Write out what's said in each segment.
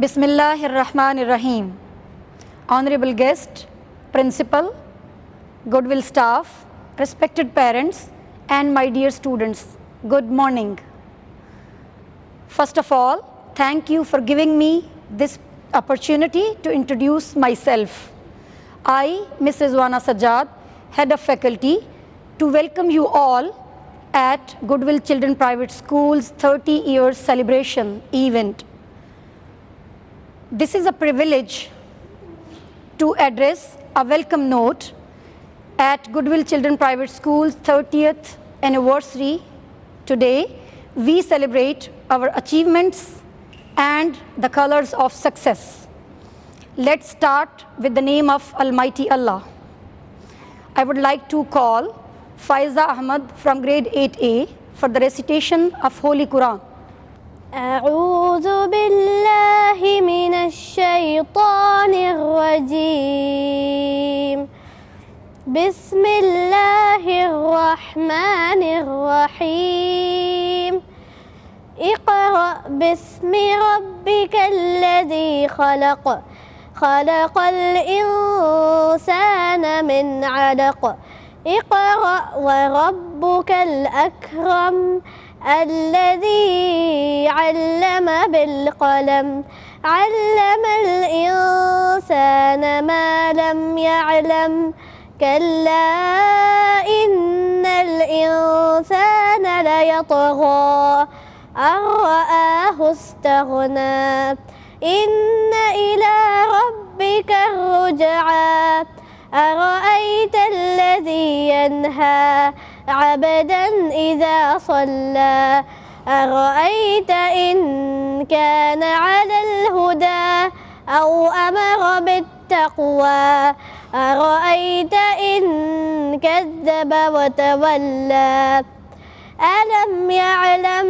Bismillahir Rahmanir Rahim. Honorable guest, principal, Goodwill staff, respected parents, and my dear students, good morning. First of all, thank you for giving me this opportunity to introduce myself. I, Ms. Rizwana Sajjad, Head of Faculty, to welcome you all at Goodwill Children Private School's 30 years celebration event. This is a privilege to address a welcome note at Goodwill Children Private School's 30th anniversary. Today, we celebrate our achievements and the colors of success. Let's start with the name of Almighty Allah. I would like to call Faiza Ahmad from grade 8A for the recitation of Holy Quran. أعوذ بالله من الشيطان الرجيم بسم الله الرحمن الرحيم اقرأ باسم ربك الذي خلق خلق الإنسان من علق اقرأ وربك الأكرم الذي علم بالقلم علم الإنسان ما لم يعلم كلا إن الإنسان ليطغى أن رآه استغنى إن إلى ربك الرجعى أرأيت الذي ينهى عبدا إذا صلى أرأيت إن كان على الهدى أو أمر بالتقوى أرأيت إن كذب وتولى ألم يعلم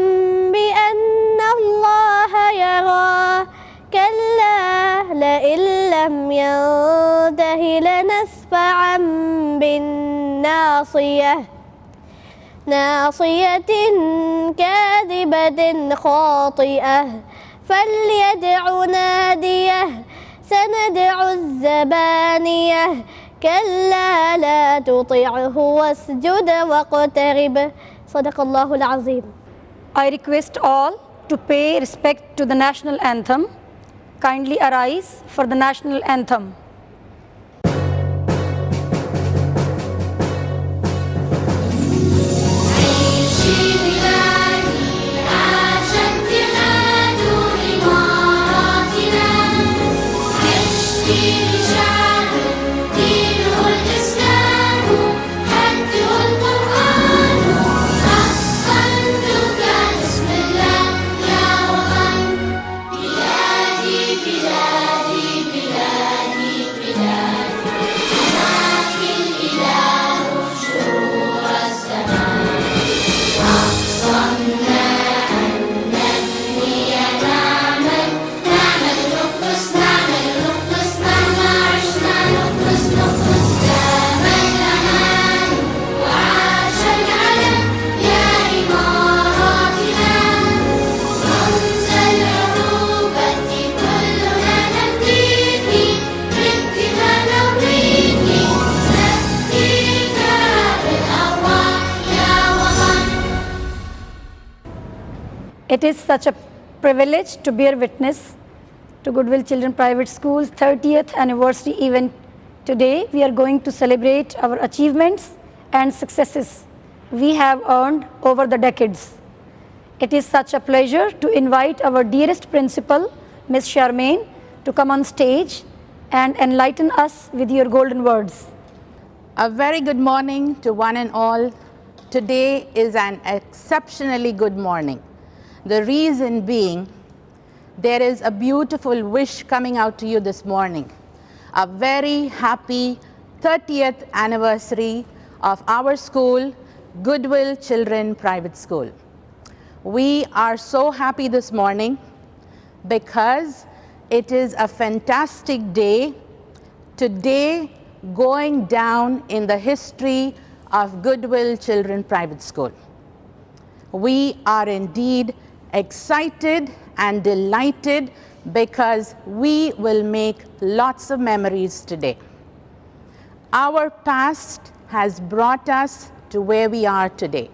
بأن الله يرى كلا لئن لم ينته لنسفعا بالناصية ناصية كاذبة خاطئة فليدع ناديه سندع الزبانية كلا لا تطعه واسجد واقترب صدق الله العظيم. I request all to pay respect to the national anthem. Kindly arise for the national anthem. It is such a privilege to bear witness to Goodwill Children Private School's 30th anniversary event. Today, we are going to celebrate our achievements and successes we have earned over the decades. It is such a pleasure to invite our dearest principal, Ms. Charmaine, to come on stage and enlighten us with your golden words. A very good morning to one and all. Today is an exceptionally good morning. The reason being, there is a beautiful wish coming out to you this morning. A very happy 30th anniversary of our school, Goodwill Children Private School. We are so happy this morning because it is a fantastic day. Today, going down in the history of Goodwill Children Private School. We are indeed excited and delighted because we will make lots of memories today. Our past has brought us to where we are today.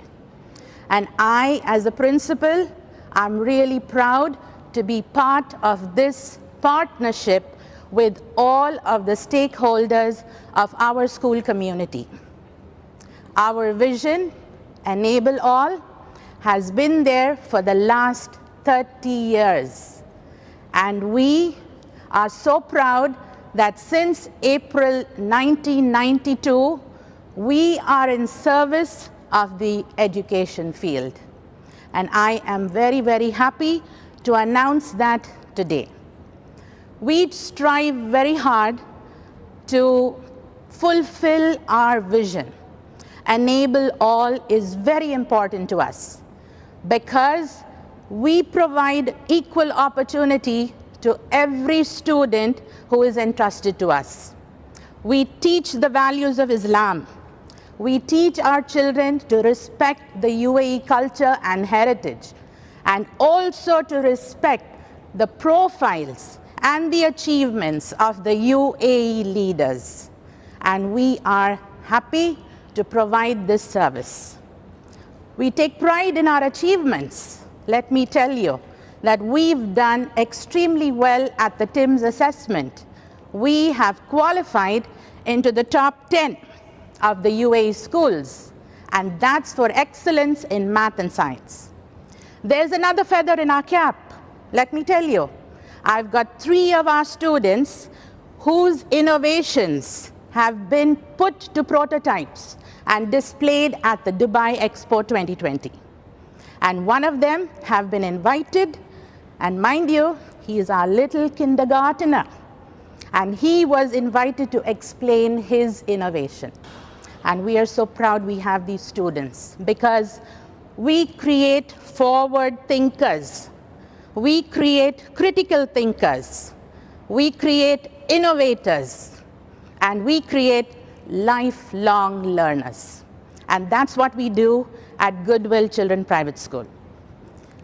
And I, as a principal, I'm really proud to be part of this partnership with all of the stakeholders of our school community. Our vision, Enable All, has been there for the last 30 years. And we are so proud that since April 1992, we are in service of the education field. And I am very, very happy to announce that today. We strive very hard to fulfill our vision. Enable All is very important to us because we provide equal opportunity to every student who is entrusted to us. We teach the values of Islam. We teach our children to respect the UAE culture and heritage, and also to respect the profiles and the achievements of the UAE leaders. And we are happy to provide this service. We take pride in our achievements. Let me tell you that we've done extremely well at the TIMSS assessment. We have qualified into the top 10 of the UAE schools, and that's for excellence in math and science. There's another feather in our cap. Let me tell you, I've got 3 of our students whose innovations have been put to prototypes and displayed at the Dubai Expo 2020. And one of them have been invited, and mind you, he is our little kindergartner, and he was invited to explain his innovation. And we are so proud we have these students because we create forward thinkers, we create critical thinkers, we create innovators, and we create lifelong learners. And that's what we do at Goodwill Children Private School.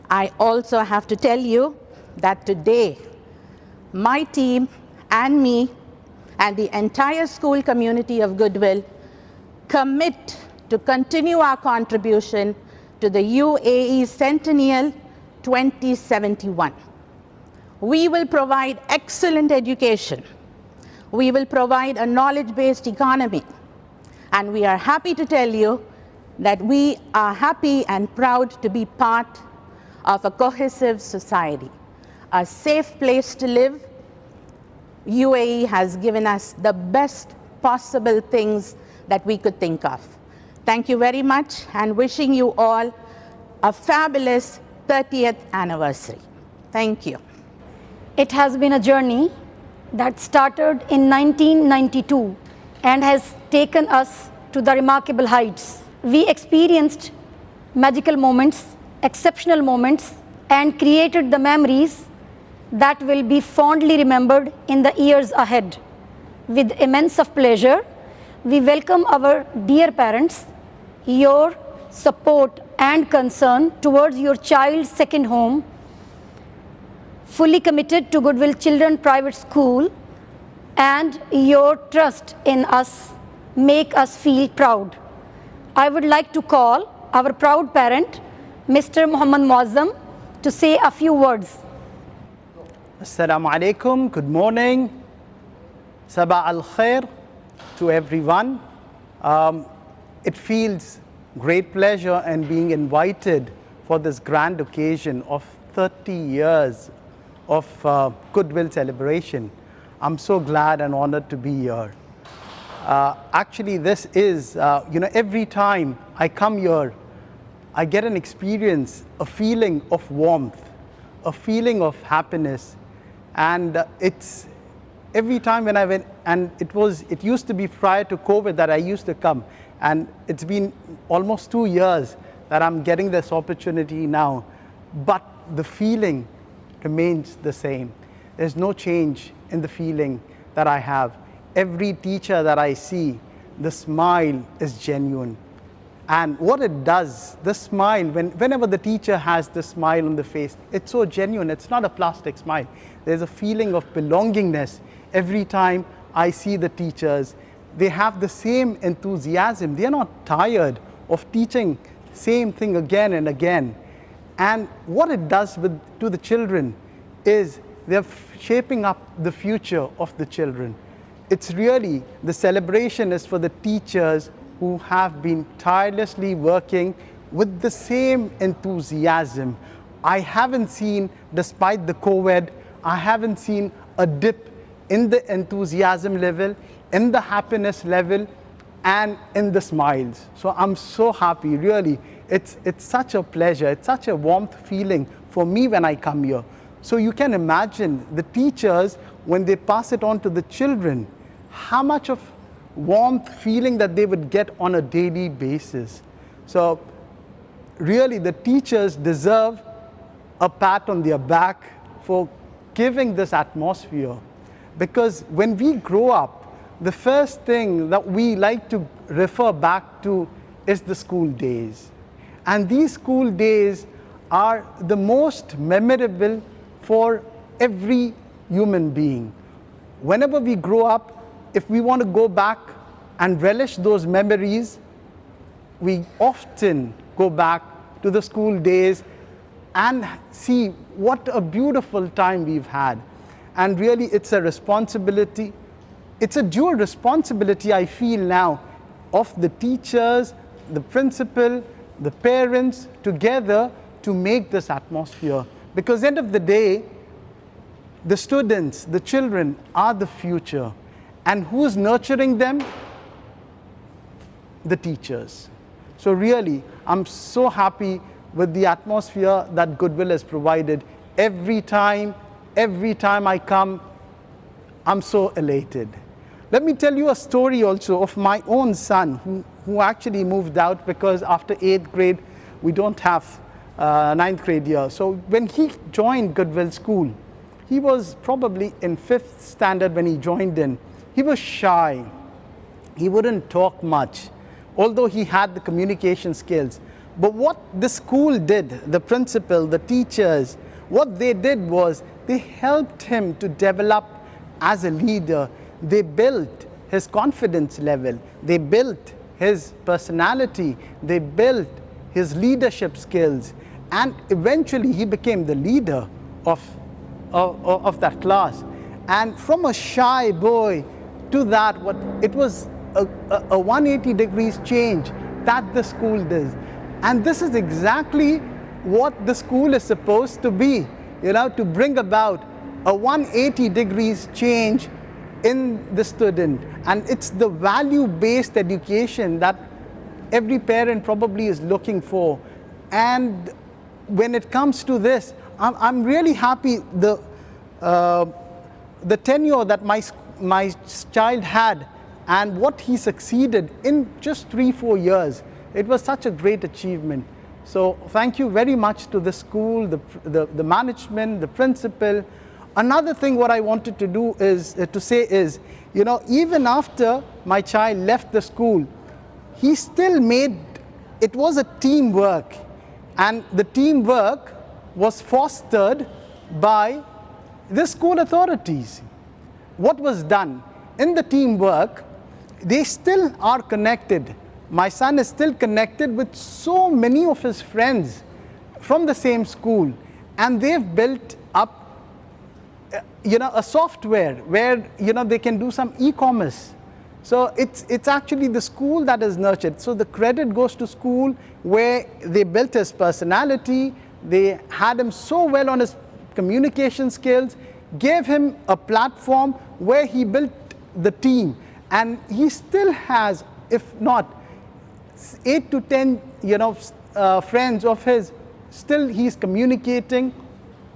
I also have to tell you that today, my team and me and the entire school community of Goodwill commit to continue our contribution to the UAE Centennial 2071. We will provide excellent education. We will provide a knowledge-based economy. And we are happy to tell you that we are happy and proud to be part of a cohesive society, a safe place to live. UAE has given us the best possible things that we could think of. Thank you very much, and wishing you all a fabulous 30th anniversary. Thank you. It has been a journey that started in 1992 and has taken us to the remarkable heights. We experienced magical moments, exceptional moments, and created the memories that will be fondly remembered in the years ahead. With immense of pleasure, we welcome our dear parents. Your support and concern towards your child's second home, fully committed to Goodwill Children Private School, and your trust in us make us feel proud. I would like to call our proud parent, Mr. Muhammad Muazzam, to say a few words. Assalamu alaikum, good morning, Sabah al khair to everyone. It feels great pleasure in being invited for this grand occasion of 30 years of Goodwill celebration. I'm so glad and honored to be here. Actually, this is, every time I come here, I get an experience, a feeling of warmth, a feeling of happiness. And it's every time when I went, and it used to be prior to COVID that I used to come. And it's been almost 2 years that I'm getting this opportunity now. But the feeling remains the same. There's no change in the feeling that I have. Every teacher that I see, the smile is genuine. And what it does, the smile, whenever the teacher has the smile on the face, it's so genuine. It's not a plastic smile. There's a feeling of belongingness every time I see the teachers. They have the same enthusiasm. They're not tired of teaching same thing again and again. And what it does to the children is they're shaping up the future of the children. It's really, the celebration is for the teachers who have been tirelessly working with the same enthusiasm. I haven't seen, despite the COVID, I haven't seen a dip in the enthusiasm level, in the happiness level, and in the smiles. So I'm so happy, really. It's such a pleasure, it's such a warmth feeling for me when I come here. So you can imagine the teachers, when they pass it on to the children, how much of warmth feeling that they would get on a daily basis. So really, the teachers deserve a pat on their back for giving this atmosphere. Because when we grow up, the first thing that we like to refer back to is the school days. And these school days are the most memorable for every human being. Whenever we grow up, if we want to go back and relish those memories, we often go back to the school days and see what a beautiful time we've had. And really, it's a responsibility. It's a dual responsibility, I feel now, of the teachers, the principal, the parents, together to make this atmosphere. Because end of the day, the students, the children are the future. And who's nurturing them? The teachers. So really, I'm so happy with the atmosphere that Goodwill has provided. Every time I come, I'm so elated. Let me tell you a story also of my own son who actually moved out because after 8th grade, we don't have 9th grade year. So when he joined Goodwill School, he was probably in 5th standard when he joined in. He was shy. He wouldn't talk much, although he had the communication skills. But what the school did, the principal, the teachers, what they did was they helped him to develop as a leader. They built his confidence level. They built his personality. They built his leadership skills. And eventually he became the leader of that class. And from a shy boy to that, it was a 180 degrees change that the school does. And this is exactly what the school is supposed to be, to bring about a 180 degrees change in the student. And it's the value-based education that every parent probably is looking for. And when it comes to this, I'm really happy the tenure that my child had and what he succeeded in just 3-4 years. It was such a great achievement. So thank you very much to the school, the management, the principal. Another thing what I wanted to do is to say is, even after my child left the school, he still it was a teamwork. And the teamwork was fostered by the school authorities. What was done? In the teamwork, they still are connected. My son is still connected with so many of his friends from the same school. And they've built up a software where they can do some e-commerce. So it's actually the school that is nurtured. So the credit goes to school, where they built his personality, they had him so well on his communication skills, gave him a platform where he built the team. And he still has, if not 8 to 10 friends of his, still he's communicating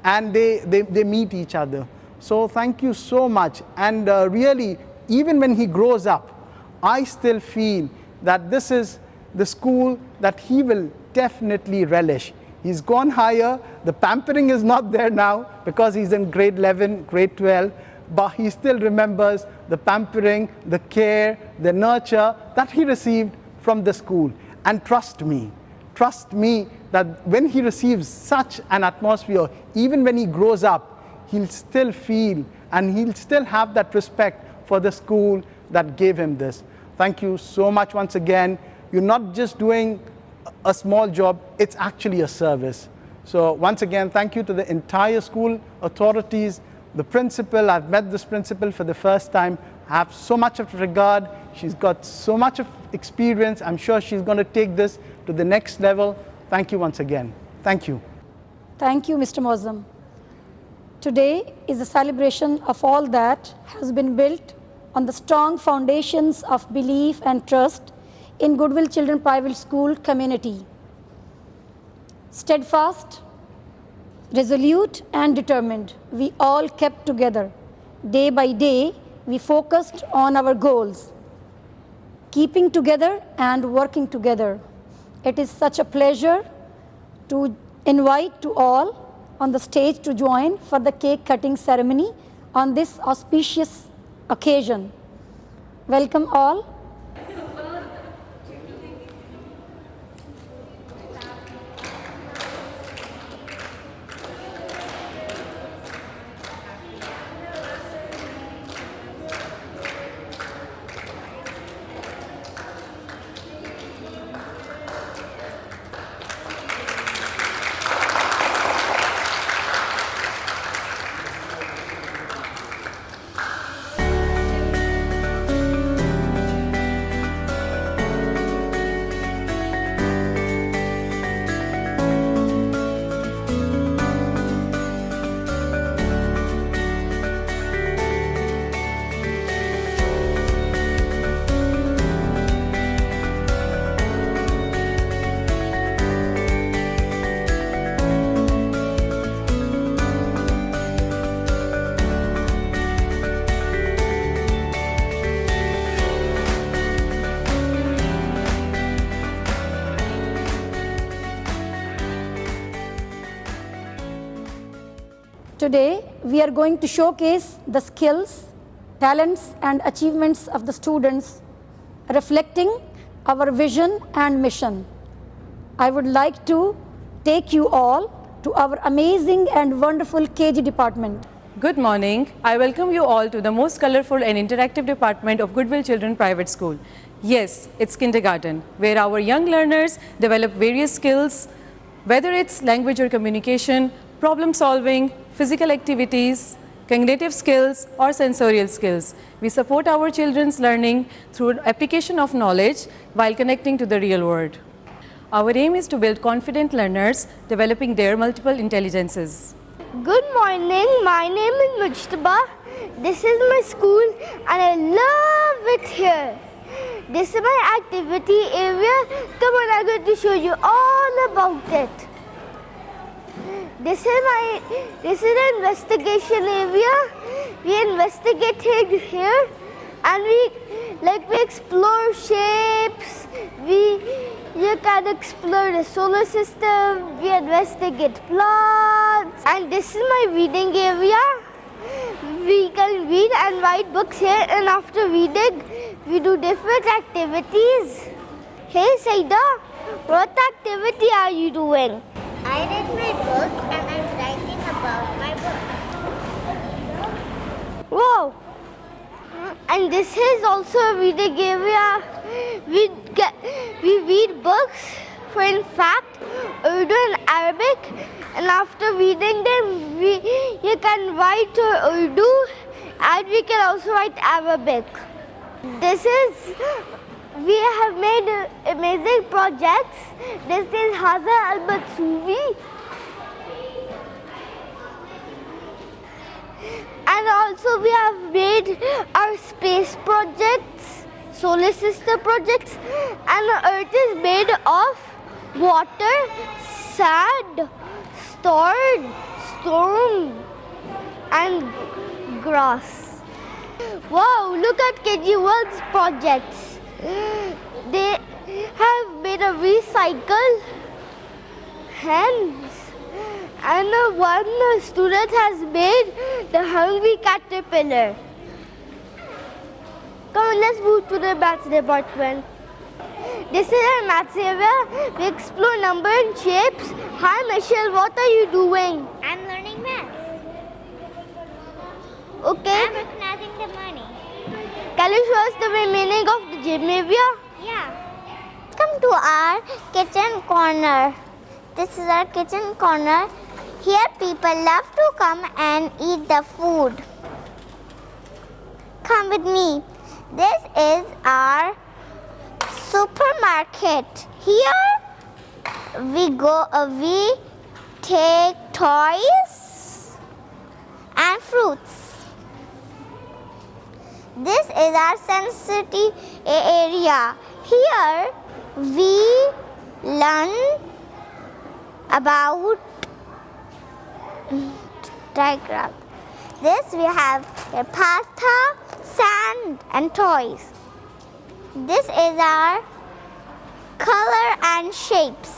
and they meet each other. So thank you so much. And really, even when he grows up, I still feel that this is the school that he will definitely relish. He's gone higher. The pampering is not there now because he's in grade 11, grade 12, but he still remembers the pampering, the care, the nurture that he received from the school. And trust me that when he receives such an atmosphere, even when he grows up, he'll still feel and he'll still have that respect for the school that gave him this. Thank you so much once again. You're not just doing a small job, it's actually a service. So once again, thank you to the entire school authorities, the principal. I've met this principal for the first time. I have so much of regard. She's got so much of experience. I'm sure she's going to take this to the next level. Thank you once again. Thank you. Thank you, Mr. Moazzam. Today is a celebration of all that has been built on the strong foundations of belief and trust in Goodwill Children Private School community. Steadfast, resolute and determined, we all kept together. Day by day, we focused on our goals, keeping together and working together. It is such a pleasure to invite to all on the stage to join for the cake cutting ceremony on this auspicious occasion. Welcome all. Today, we are going to showcase the skills, talents, and achievements of the students, reflecting our vision and mission. I would like to take you all to our amazing and wonderful KG department. Good morning. I welcome you all to the most colorful and interactive department of Goodwill Children Private School. Yes, it's kindergarten, where our young learners develop various skills, whether it's language or communication, problem solving, physical activities, cognitive skills, or sensorial skills. We support our children's learning through application of knowledge while connecting to the real world. Our aim is to build confident learners, developing their multiple intelligences. Good morning, my name is Mujtaba. This is my school and I love it here. This is my activity area. Come on, I'm going to show you all about it. This is an investigation area. We investigated here and we explore shapes. You can explore the solar system. We investigate plants. And this is my reading area. We can read and write books here, and after reading, we do different activities. Hey Saida, what activity are you doing? I read my book and I'm writing about my book. Wow! And this is also a reading area. We read books for in fact Urdu and Arabic, and after reading them you can write Urdu and we can also write Arabic. We have made amazing projects. This is Haza al-Batsuvi. And also we have made our space projects, solar system projects, and the earth is made of water, sand, storm, and grass. Wow, look at KG1's projects. They have made a recycle hands, and one student has made the hungry caterpillar. Come on, let's move to the maths department. This is our maths area. We explore number and shapes. Hi Michelle, what are you doing? I'm learning math. Okay. I'm recognizing the money. Can you show us the meaning of the gym area? Yeah. Come to our kitchen corner. This is our kitchen corner. Here people love to come and eat the food. Come with me. This is our supermarket. Here we take toys and fruits. This is our sensitive area. Here we learn about diagram. This we have a pasta, sand and toys. This is our color and shapes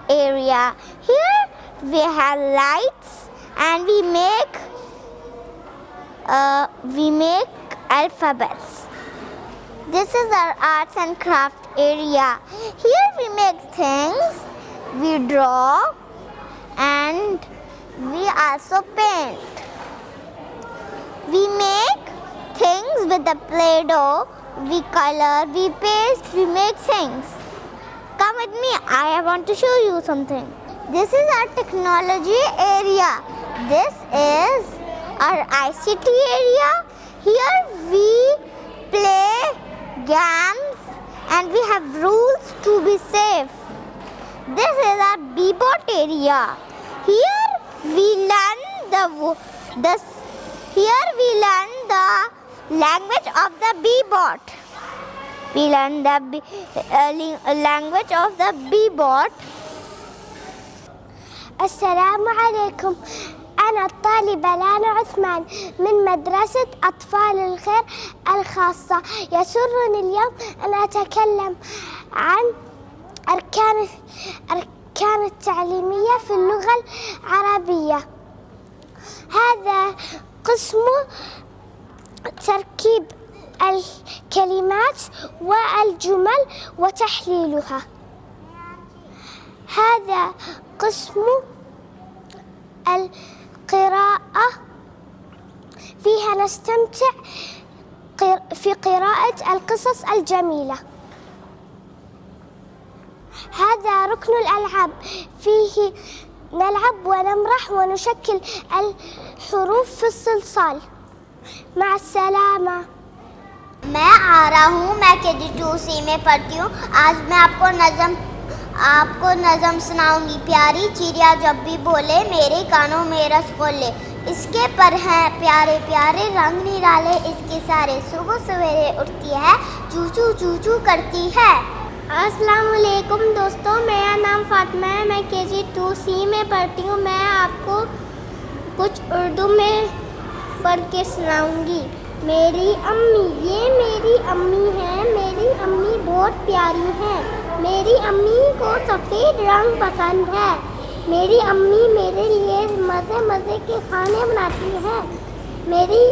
area. Here we have lights and we make alphabets. This is our arts and craft area. Here we make things, we draw and we also paint. We make things with the Play-Doh, we color, we paste, we make things. Come with me, I want to show you something. This is our technology area. This is our ICT area. Here we play games and we have rules to be safe. This is our B-bot area. Here we learn the language of the B-bot. We learn the language of the B-bot. السلام عليكم. أنا الطالبة لانا عثمان من مدرسة أطفال الخير الخاصة. يسرني اليوم أن أتكلم عن أركان التعليمية في اللغة العربية. هذا قسم تركيب الكلمات والجمل وتحليلها. هذا قسم القراءة، فيها نستمتع في قراءة القصص الجميلة. هذا ركن الألعاب، فيه نلعب ونمرح ونشكل الحروف في الصلصال. مع السلامة. मैं आ रहा हूँ, मैं KG 2C में पढ़ती हूँ. आज मैं आपको नज़म सुनाऊंगी. प्यारी चिड़िया जब भी बोले मेरे कानों में रस खोले. इसके पर हैं प्यारे प्यारे रंग निराले. इसके सारे सुबह सवेरे उठती है, चू चू चू चू करती है. अस्सलाम वालेकुम दोस्तों, मेरा नाम फातिमा है. मैं KG 2C में पढ़ती हूँ. मैं आपको कुछ उर्दू में पढ़ के सुनाऊंगी. मेरी अम्मी, ये मेरी अम्मी है. मेरी अम्मी बहुत प्यारी है. मेरी अम्मी को सफ़ेद रंग पसंद है. मेरी अम्मी मेरे लिए मज़े मज़े के खाने बनाती है. मेरी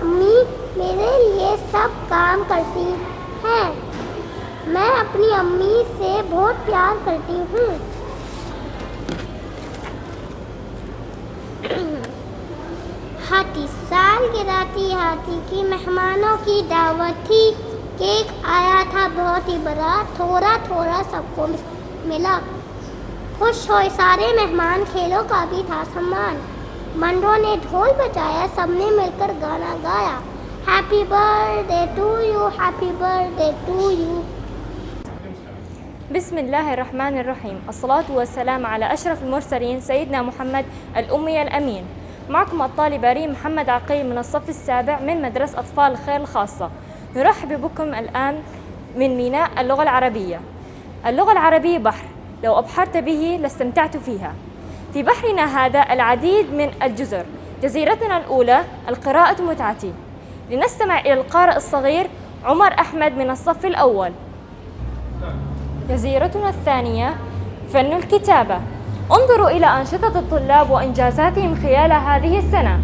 अम्मी मेरे लिए सब काम करती है. मैं अपनी अम्मी से बहुत प्यार करती हूँ. हाथी सालगिरह थी, हाथी की मेहमानों की दावत थी. केक आया था बहुत ही बड़ा, थोड़ा थोड़ा सबको मिला. खुश होए सारे मेहमान, खेलों का भी था सामान. मंडों ने ढोल बजाया, सबने मिलकर गाना गाया. Happy birthday to you, happy birthday to you. بسم الله الرحمن الرحيم. الصلاة والسلام على أشرف المرسلين سيدنا محمد الأمي الأمين. معكم الطالبة ريم محمد عقيل من الصف السابع من مدرسة أطفال الخير الخاصة. نرحب بكم الآن من ميناء اللغة العربية. اللغة العربية بحر، لو أبحرت به لاستمتعت فيها. في بحرنا هذا العديد من الجزر. جزيرتنا الأولى القراءة متعتي. لنستمع إلى القارئ الصغير عمر أحمد من الصف الأول. جزيرتنا الثانية فن الكتابة. انظروا إلى أنشطة الطلاب وإنجازاتهم خلال هذه السنة.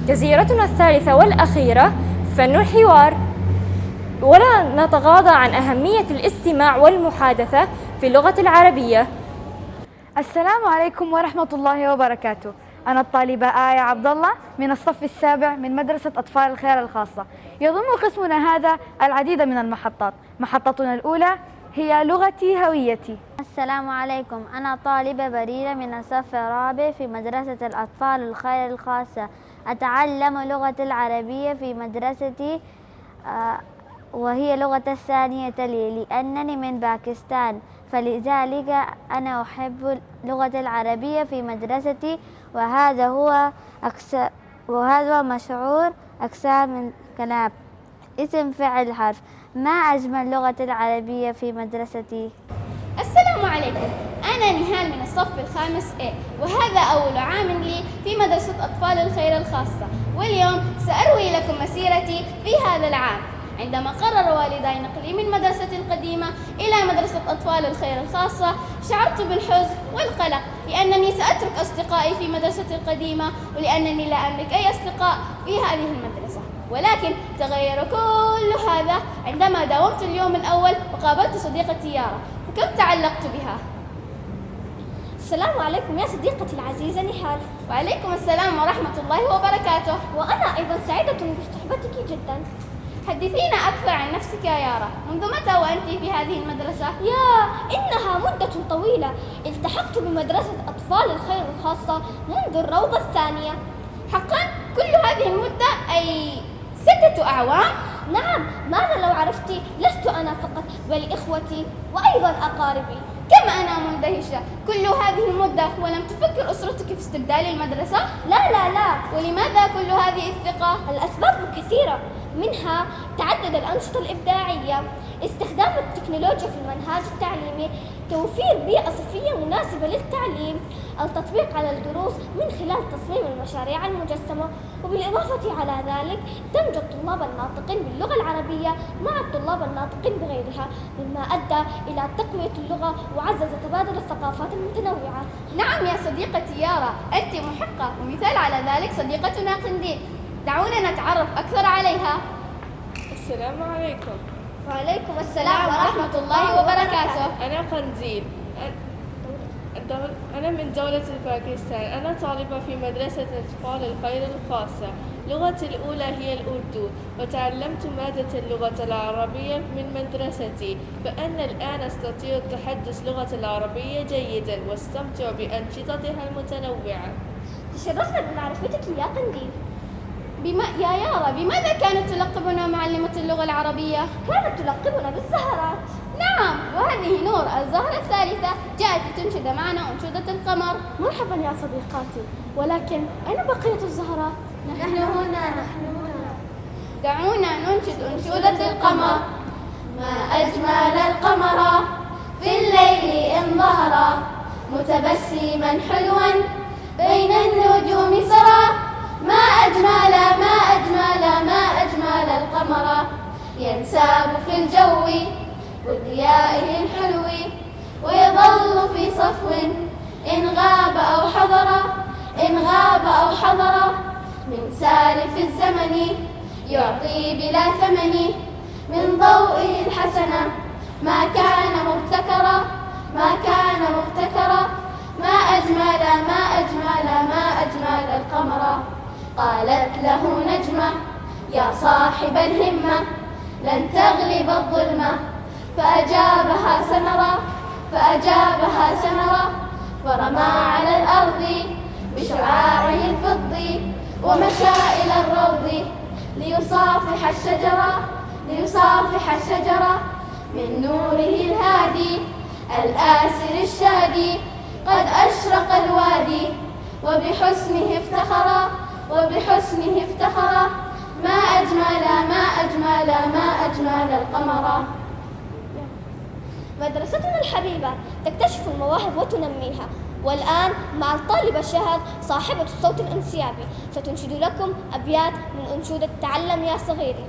جزيرتنا الثالثة والأخيرة فن الحوار. ولا نتغاضى عن أهمية الاستماع والمحادثة في اللغة العربية. السلام عليكم ورحمة الله وبركاته. أنا الطالبة آية عبد الله من الصف السابع من مدرسة أطفال الخير الخاصة. يضم قسمنا هذا العديد من المحطات. محطتنا الأولى هي لغتي هويتي. السلام عليكم، أنا طالبة بريرة من الصف الرابع في مدرسة الأطفال الخير الخاصة. أتعلم اللغة العربية في مدرستي وهي لغة الثانية لي لأنني من باكستان، فلذلك أنا أحب اللغة العربية في مدرستي، وهذا هو مشعور أكثر من كلام. اسم فعل حرف. ما أجمل اللغة العربية في مدرستي؟ السلام عليكم، أنا نهال من الصف الخامس A، وهذا أول عام لي في مدرسة أطفال الخير الخاصة، واليوم سأروي لكم مسيرتي في هذا العام. عندما قرر والدي نقلي من مدرستي القديمة إلى مدرسة أطفال الخير الخاصة، شعرت بالحزن والقلق لأنني سأترك أصدقائي في مدرستي القديمة، ولأنني لا أملك أي أصدقاء في هذه المدرسة. ولكن تغير كل هذا عندما داومت اليوم الأول وقابلت صديقتي يارا، فكم تعلقت بها. السلام عليكم يا صديقتي العزيزة نهال. وعليكم السلام ورحمة الله وبركاته. وأنا أيضا سعيدة بصحبتك جدا. حدثينا أكثر عن نفسك يا يارا، منذ متى وأنت في هذه المدرسة؟ إنها مدة طويلة. التحقت بمدرسة أطفال الخير الخاصة منذ الروضة الثانية. حقا كل هذه المدة، أي 6 أعوام؟ نعم، ماذا لو عرفت لست أنا فقط بل إخوتي وأيضا أقاربي. كم أنا مندهشة، كل هذه المدة ولم تفكر أسرتك في استبدال المدرسة؟ لا. ولماذا كل هذه الثقة؟ الأسباب كثيرة، منها تعدد الأنشطة الإبداعية، استخدام التكنولوجيا في المنهاج التعليمي، توفير بيئة صفية مناسبة للتعليم، التطبيق على الدروس من خلال تصميم المشاريع المجسمة، وبالإضافة على ذلك دمج الطلاب الناطقين باللغة العربية مع الطلاب الناطقين بغيرها، مما أدى إلى تقوية اللغة وعزز تبادل الثقافات المتنوعة. نعم يا صديقتي يارا، أنت محقة، ومثال على ذلك صديقتنا قنديل. دعونا نتعرف أكثر عليها. السلام عليكم. وعليكم السلام ورحمة الله وبركاته. أنا قنديل، أنا من دولة باكستان. أنا طالبة في مدرسة أطفال الخير الخاصة. لغتي الأولى هي الأردو، وتعلمت مادة اللغة العربية من مدرستي، فأنا الآن أستطيع التحدث اللغة العربية جيدا واستمتع بأنشطتها المتنوعة. تشرفنا بمعرفتك يا قنديل. يا يارا، بماذا كانت تلقبنا معلمة اللغة العربية؟ كانت تلقبنا بالزهرات. نعم، وهذه نور الزهرة الثالثة جاءت لتنشد معنا أنشودة القمر. مرحبا يا صديقاتي، ولكن أين بقية الزهرات؟ نحن هنا. دعونا ننشد أنشودة القمر. ما أجمل القمر في الليل إن ظهر، متبسما حلوا بين النجوم سرى. ما أجمل القمر، ينساب في الجو وضيائه الحلو، ويظل في صفو إن غاب أو حضر من سالف الزمن، يعطي بلا ثمن من ضوئه الحسنة. ما كان مبتكرا، ما أجمل القمر. قالت له نجمة يا صاحب الهمة، لن تغلب الظلمة. فأجابها سمرة، فرمى على الأرض بشعاعه الفضي، ومشى إلى الروض ليصافح الشجرة من نوره الهادي الآسر الشادي. قد أشرق الوادي وبحسنه افتخر. ما أجمل القمر. مدرستنا الحبيبة تكتشف المواهب وتنميها. والآن مع الطالبة شهد صاحبة الصوت الانسيابي ستنشد لكم أبيات من أنشودة تعلم يا صغيري.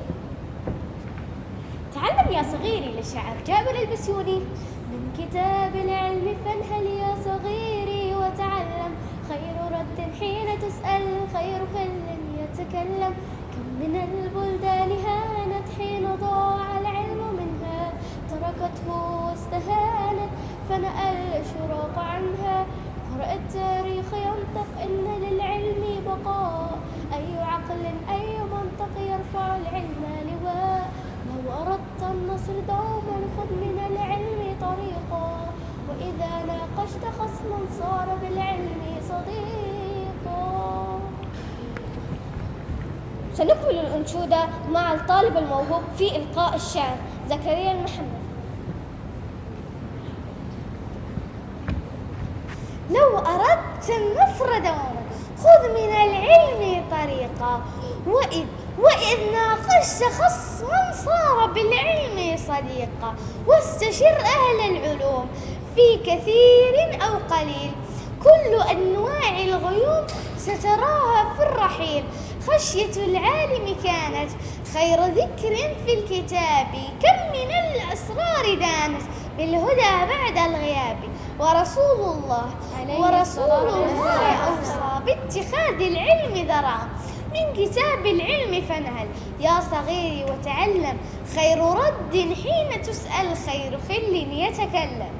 تعلم يا صغيري للشاعر جابر البسيوني. من كتاب العلم فانهل يا صغيري وتعلم، خير رد حين تسأل، خير خل يتكلم. كم من البلدان هانت حين ضاع سنكمل الأنشودة مع الطالب الموهوب في إلقاء الشعر زكريا محمد. لو أردت النصر دوما خذ من العلم طريقا، وإذ ناقشت خصما صار بالعلم صديقا، واستشر أهل العلوم في كثير أو قليل، كل أنواع الغيوم ستراها في الرحيل، خشية العالم كانت خير ذكر في الكتاب، كم من الأسرار دانت بالهدى بعد الغياب، ورسول الله أوصى باتخاذ العلم ذرعا، من كتاب العلم فانهل يا صغيري وتعلم، خير رد حين تسأل خير خل يتكلم.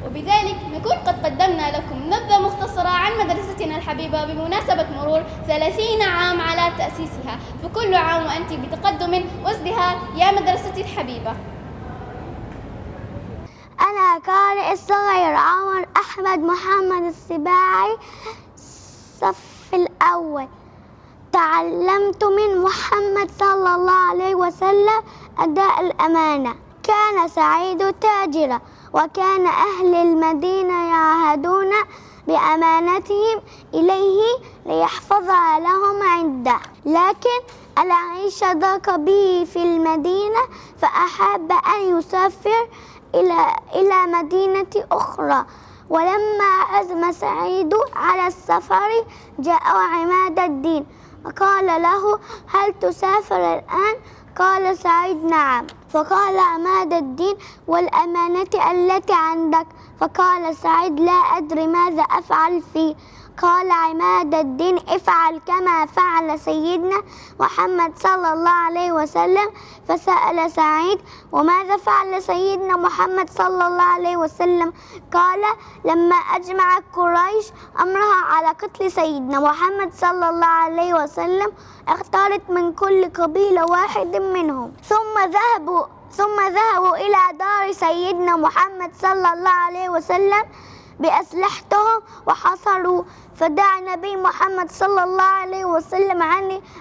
وبذلك نكون قد قدمنا لكم نبذة مختصرة عن مدرستنا الحبيبة بمناسبة مرور 30 عام على تأسيسها، فكل عام وأنت بتقدم وازدهار يا مدرستي الحبيبة. أنا قارئ الصغير عمر أحمد محمد السباعي، الصف الأول. تعلمت من محمد صلى الله عليه وسلم أداء الأمانة. كان سعيد تاجرا، وكان أهل المدينة يعهدون بأمانتهم إليه ليحفظها لهم عنده، لكن العيش ضاق به في المدينة، فأحب أن يسافر إلى مدينة أخرى. ولما عزم سعيد على السفر جاء عماد الدين وقال له: هل تسافر الآن؟ قال سعيد: نعم. فقال عماد الدين: والأمانة التي عندك؟ فقال سعيد: لا أدري ماذا أفعل فيه. قال عماد الدين: افعل كما فعل سيدنا محمد صلى الله عليه وسلم. فسأل سعيد: وماذا فعل سيدنا محمد صلى الله عليه وسلم؟ قال: لما أجمع قريش أمرها على قتل سيدنا محمد صلى الله عليه وسلم، اختارت من كل قبيلة واحد منهم، ثم ذهبوا إلى دار سيدنا محمد صلى الله عليه وسلم بأسلحتهم وحصروا. فدعا النبي محمد صلى الله عليه وسلم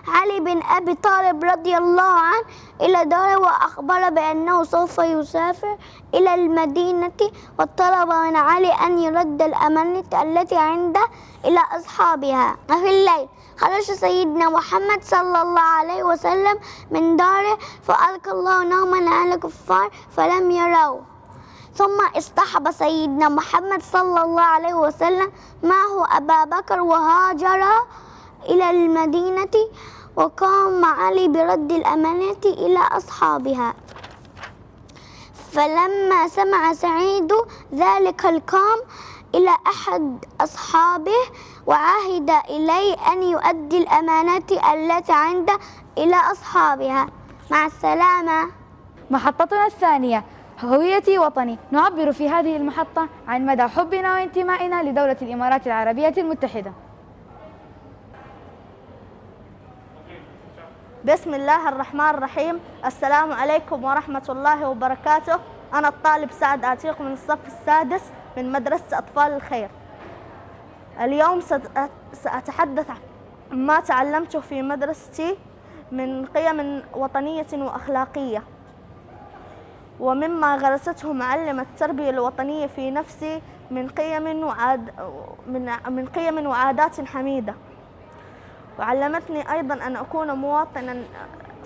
علي بن أبي طالب رضي الله عنه إلى داره، وأخبر بأنه سوف يسافر إلى المدينة، وطلب من علي أن يرد الأمانة التي عنده إلى أصحابها. وفي الليل خرج سيدنا محمد صلى الله عليه وسلم من داره، فألقى الله نوما على الكفار فلم يروه. ثم اصطحب سيدنا محمد صلى الله عليه وسلم معه أبا بكر وهاجر إلى المدينة، وقام علي برد الأمانة إلى أصحابها. فلما سمع سعيد ذلك القام إلى أحد أصحابه وعهد إليه أن يؤدي الأمانة التي عنده إلى أصحابها. مع السلامة. محطتنا الثانية هويتي وطني. نعبر في هذه المحطة عن مدى حبنا وانتمائنا لدولة الإمارات العربية المتحدة. بسم الله الرحمن الرحيم. السلام عليكم ورحمة الله وبركاته. أنا الطالب سعد عتيق من الصف السادس من مدرسة أطفال الخير. اليوم سأتحدث عن ما تعلمته في مدرستي من قيم وطنية وأخلاقية، ومما غرسته معلمة التربية الوطنية في نفسي من قيم وعادات حميدة. وعلمتني أيضا أن أكون مواطنا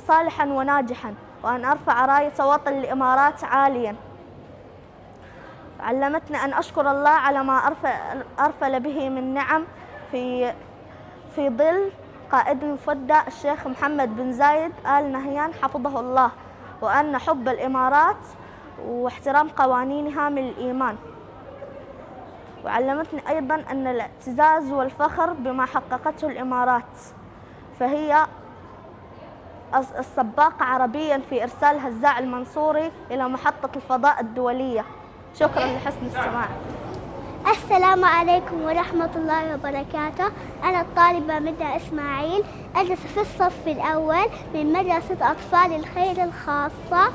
صالحا وناجحا، وأن أرفع راية وطن الإمارات عاليا. علمتني أن أشكر الله على ما أرفل به من نعم في ظل قائد المفدى الشيخ محمد بن زايد آل نهيان حفظه الله، وأن حب الإمارات واحترام قوانينها من الإيمان. وعلمتني أيضا أن الاعتزاز والفخر بما حققته الإمارات، فهي السباقة عربيا في إرسال هزاع المنصوري إلى محطة الفضاء الدولية. شكرا لحسن الاستماع. السلام عليكم ورحمة الله وبركاته. أنا الطالبة مدى إسماعيل، أدرس في الصف الأول من مدرسة أطفال الخير الخاصة.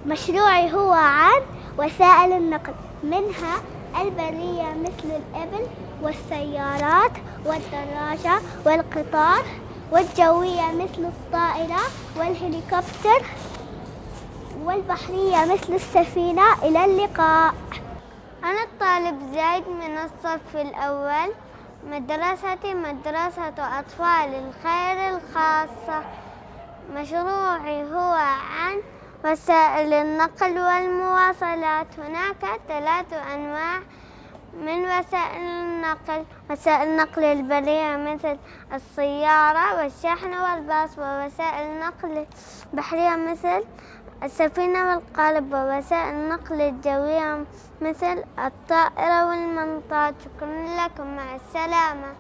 مشروعي هو عن وسائل النقل، منها البرية مثل الإبل والسيارات والدراجة والقطار، والجوية مثل الطائرة والهليكوبتر، والبحرية مثل السفينة. إلى اللقاء. أنا الطالب زايد من الصف الأول. مدرستي مدرسة أطفال الخير الخاصة. مشروعي هو عن وسائل النقل والمواصلات. هناك 3 أنواع من وسائل النقل: وسائل النقل البرية مثل السيارة والشحن والباص، ووسائل النقل البحرية مثل السفينة والقارب، ووسائل النقل الجوية مثل الطائرة والمنطاد. شكرا لكم، مع السلامة.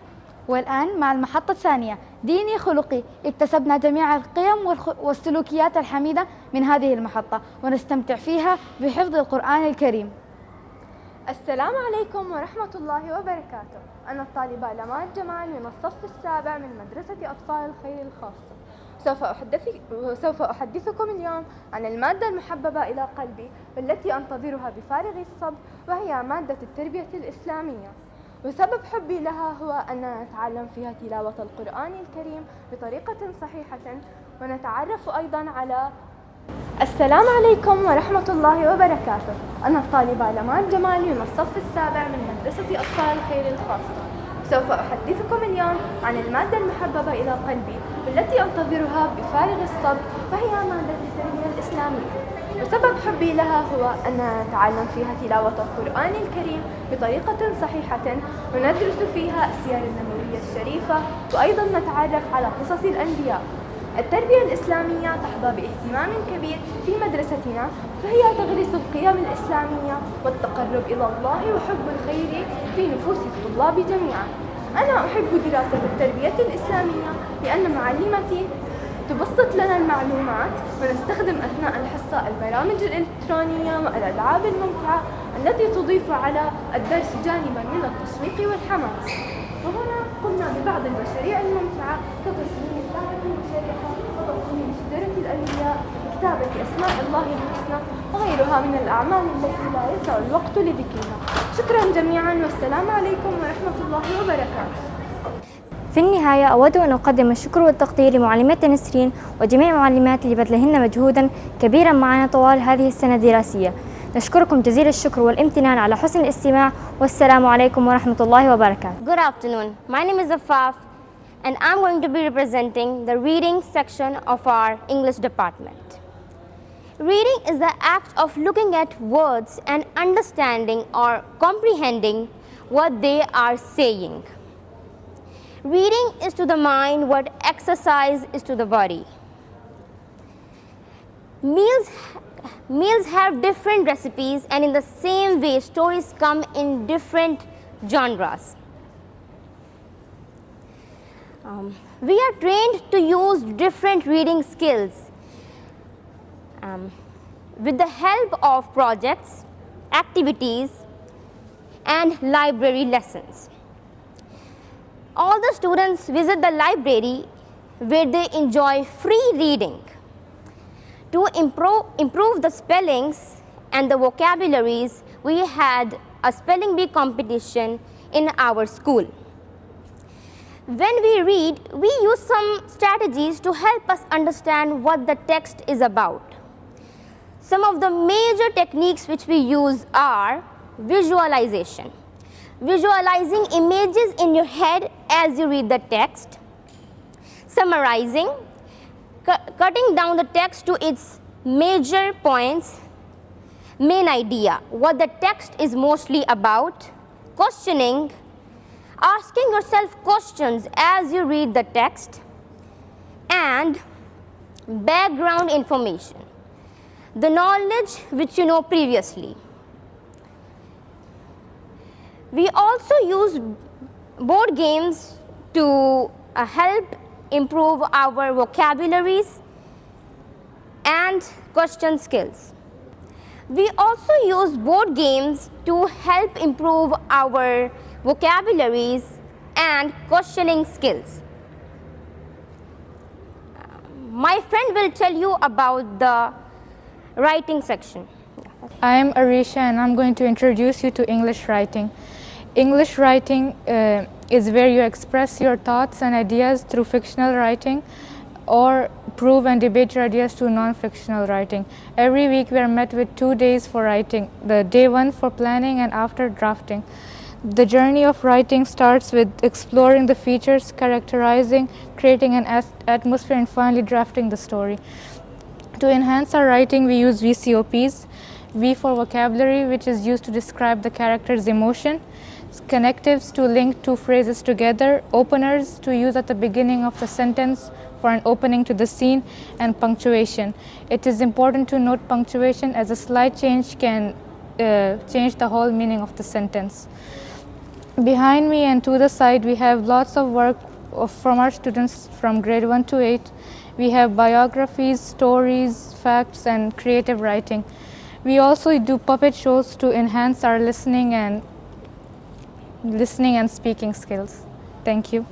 والآن مع المحطة الثانية، ديني خلقي. اكتسبنا جميع القيم والسلوكيات الحميدة من هذه المحطة، ونستمتع فيها بحفظ القرآن الكريم. السلام عليكم ورحمة الله وبركاته. أنا الطالبة لماء جمال من الصف السابع من مدرسة أطفال الخير الخاصة. سوف أحدثكم اليوم عن المادة المحببة إلى قلبي والتي أنتظرها بفارغ الصبر، وهي مادة التربية الإسلامية. وسبب حبي لها هو أننا نتعلم فيها تلاوة القرآن الكريم بطريقة صحيحة، ونتعرف أيضا على السلام عليكم ورحمة الله وبركاته. أنا الطالبة لماء جمال من الصف السابع من مدرسة أطفال الخير الخاصة. سوف أحدثكم اليوم عن المادة المحببة إلى قلبي والتي أنتظرها بفارغ الصبر، وهي مادة التربية الإسلامية. وسبب حبي لها هو أننا نتعلم فيها تلاوة القرآن الكريم بطريقة صحيحة، وندرس فيها السير النبوية الشريفة، وأيضا نتعرف على قصص الأنبياء. التربية الإسلامية تحظى باهتمام كبير في مدرستنا، فهي تغرس القيم الإسلامية والتقرب إلى الله وحب الخير في نفوس الطلاب جميعا. أنا أحب دراسة التربية الإسلامية لأن معلمتي تبسط لنا المعلومات، ونستخدم أثناء الحصة البرامج الإلكترونية والألعاب الممتعة التي تضيف على الدرس جانبا من التشويق والحماس. وهنا قمنا ببعض المشاريع الممتعة كتصميم اللعبة المشاركة وتصميم شجرة الأنبياء وكتابة أسماء الله الحسنى وغيرها من الأعمال التي لا يسع الوقت لذكرها. شكرا جميعا، والسلام عليكم ورحمة الله وبركاته. في النهاية أود أن أقدم الشكر والتقدير لمعلمات نسرين وجميع معلمات لبذلهن مجهودا كبيرا معنا طوال هذه السنة الدراسية. نشكركم جزيل الشكر والامتنان على حسن الاستماع، والسلام عليكم ورحمة الله وبركاته. Good afternoon. My name is Afaf and I'm going to be representing the reading section of our English department. Reading is the act of looking at words and understanding or comprehending what they are saying. Reading is to the mind what exercise is to the body. Meals have different recipes, and in the same way stories come in different genres. We are trained to use different reading skills with the help of projects, activities, and library lessons. All the students visit the library where they enjoy free reading. To improve the spellings and the vocabularies, we had a spelling bee competition in our school. When we read, we use some strategies to help us understand what the text is about. Some of the major techniques which we use are visualization. Visualizing images in your head as you read the text. Summarizing, cutting down the text to its major points, main idea, what the text is mostly about. Questioning, asking yourself questions as you read the text. And background information, the knowledge which you know previously. We also use board games to help improve our vocabularies and question skills. We also use board games to help improve our vocabularies and questioning skills. My friend will tell you about the writing section. I am Arisha and I'm going to introduce you to English writing. English writing is where you express your thoughts and ideas through fictional writing, or prove and debate your ideas through non-fictional writing. Every week we are met with 2 days for writing, the day 1 for planning and after drafting. The journey of writing starts with exploring the features, characterizing, creating an atmosphere, and finally drafting the story. To enhance our writing, we use VCOPs. V for vocabulary, which is used to describe the character's emotion. Connectives to link two phrases together. Openers to use at the beginning of the sentence for an opening to the scene. And punctuation. It is important to note punctuation, as a slight change can change the whole meaning of the sentence. Behind me and to the side, we have lots of work from our students from grade 1 to 8. We have biographies, stories, facts, and creative writing. We also do puppet shows to enhance our listening and speaking skills. Thank you.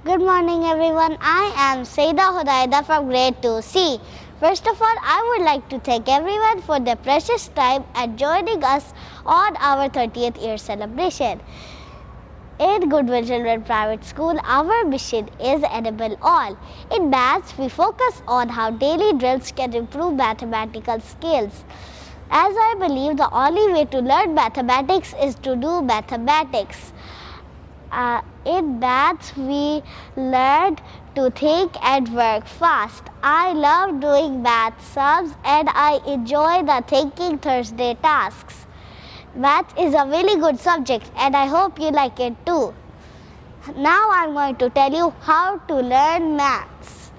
Good morning, everyone. I am Saida Hudaida from grade 2C. First of all, I would like to thank everyone for their precious time and joining us on our 30th year celebration. In Goodwill Children Private School, our mission is Enable All. In maths, we focus on how daily drills can improve mathematical skills. As I believe the only way to learn mathematics is to do mathematics. In maths, we learned to think and work fast. I love doing math sums and I enjoy the Thinking Thursday tasks. Math is a really good subject and I hope you like it too. Now I'm going to tell you how to learn maths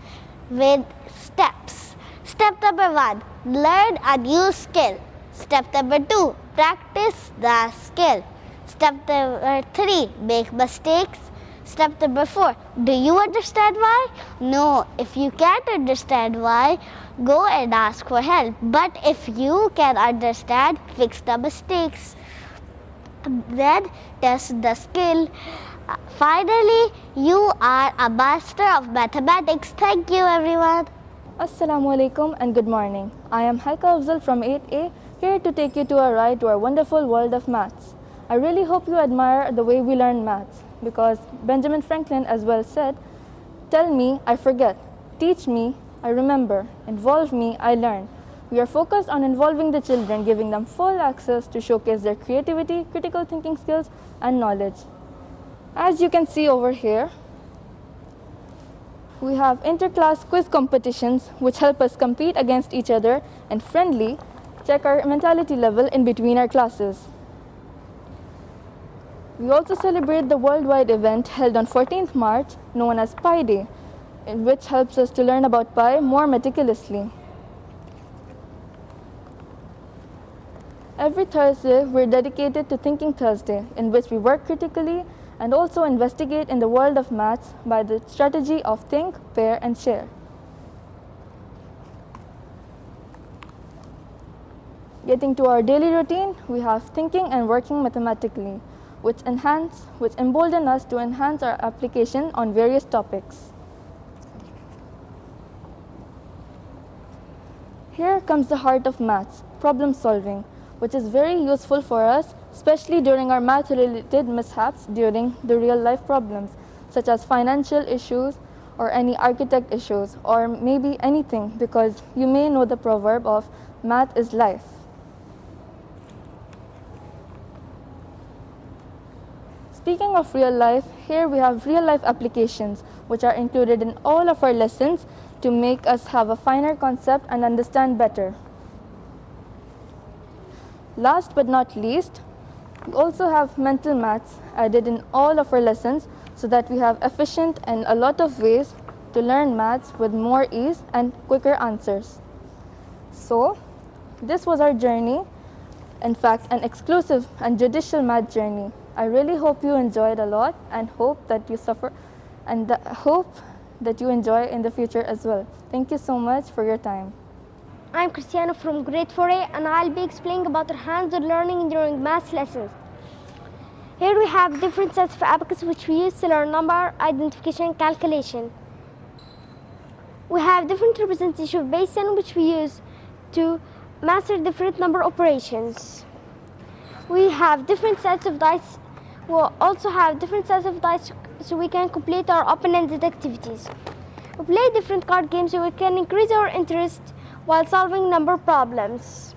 with steps. Step number 1, learn a new skill. Step number 2, practice the skill. Step number 3, make mistakes. Step number 4, do you understand why? No, if you can't understand why, go and ask for help. But if you can understand, fix the mistakes. Then test the skill. Finally, you are a master of mathematics. Thank you, everyone. Assalamu alaikum and good morning. I am Haika Afzal from 8A, here to take you to a ride to our wonderful world of maths. I really hope you admire the way we learn maths, because Benjamin Franklin as well said, "Tell me, I forget. Teach me, I remember. Involve me, I learn." We are focused on involving the children, giving them full access to showcase their creativity, critical thinking skills, and knowledge. As you can see over here, we have inter-class quiz competitions which help us compete against each other and friendly check our mentality level in between our classes. We also celebrate the worldwide event held on 14th March known as Pi Day, which helps us to learn about pi more meticulously. Every Thursday, we're dedicated to Thinking Thursday, in which we work critically and also investigate in the world of maths by the strategy of think, pair, and share. Getting to our daily routine, we have thinking and working mathematically, which embolden us to enhance our application on various topics. Here comes the heart of maths, problem solving, which is very useful for us, especially during our math-related mishaps during the real-life problems, such as financial issues or any architect issues, or maybe anything, because you may know the proverb of math is life. Speaking of real life, here we have real life applications which are included in all of our lessons to make us have a finer concept and understand better. Last but not least, we also have mental maths added in all of our lessons so that we have efficient and a lot of ways to learn maths with more ease and quicker answers. So, this was our journey, in fact, an exclusive and judicial math journey. I really hope you enjoyed a lot and hope that you enjoy in the future as well. Thank you so much for your time. I'm Cristiano from grade 4A and I'll be explaining about our hands-on learning during math lessons. Here we have different sets of abacus which we use to learn number, identification, and calculation. We have different representation of base 10 which we use to master different number operations. We have different sets of dice We'll also have different sets of dice so we can complete our open-ended activities. We play different card games so we can increase our interest while solving number problems.